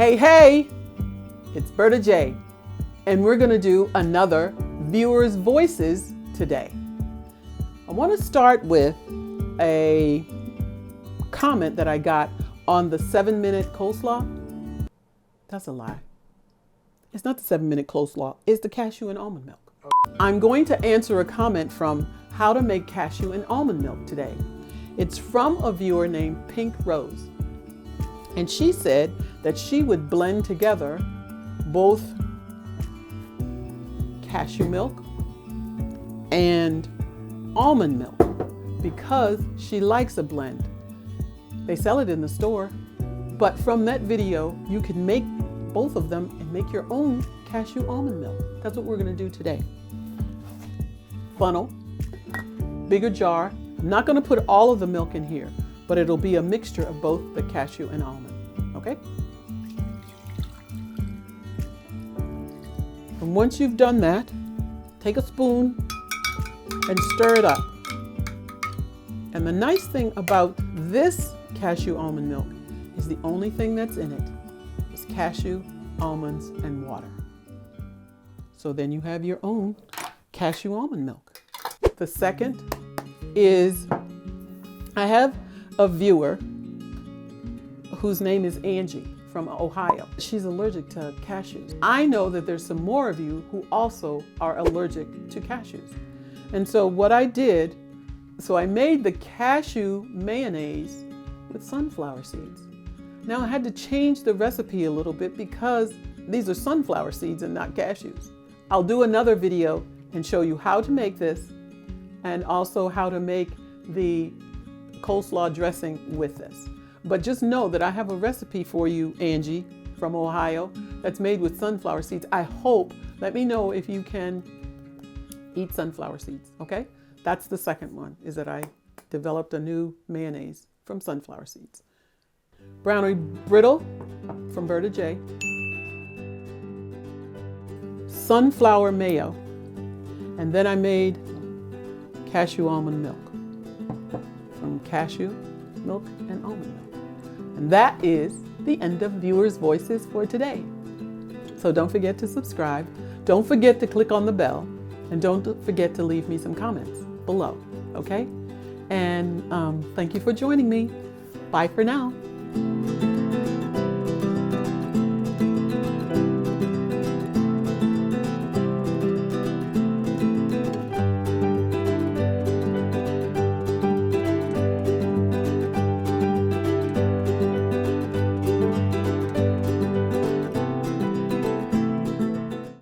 Hey, it's Berta Jay, and we're going to do another Viewers' Voices today. I want to start with a comment that I got on the 7-minute coleslaw. That's a lie. It's not the 7-minute coleslaw, it's the cashew and almond milk. I'm going to answer a comment from how to make cashew and almond milk today. It's from a viewer named Pink Rose. And she said that she would blend together both cashew milk and almond milk because she likes a blend. They sell it in the store, but from that video, you can make both of them and make your own cashew almond milk. That's what we're going to do today. Funnel, bigger jar. I'm not going to put all of the milk in here, but it'll be a mixture of both the cashew and almond. Okay? And once you've done that, take a spoon and stir it up. And the nice thing about this cashew almond milk is the only thing that's in it is cashew, almonds, and water. So then you have your own cashew almond milk. The second is, I have a viewer whose name is Angie from Ohio. She's allergic to cashews. I know that there's some more of you who also are allergic to cashews. And so what I did, I made the cashew mayonnaise with sunflower seeds. Now I had to change the recipe a little bit because these are sunflower seeds and not cashews. I'll do another video and show you how to make this and also how to make the coleslaw dressing with this. But just know that I have a recipe for you, Angie, from Ohio, that's made with sunflower seeds. I hope, let me know if you can eat sunflower seeds, okay? That's the second one, is that I developed a new mayonnaise from sunflower seeds. Brownie Brittle from Berta Jay. Sunflower mayo. And then I made cashew almond milk from cashew milk and almond milk. And that is the end of Viewers' Voices for today. So don't forget to subscribe. Don't forget to click on the bell. And don't forget to leave me some comments below, okay? And thank you for joining me. Bye for now.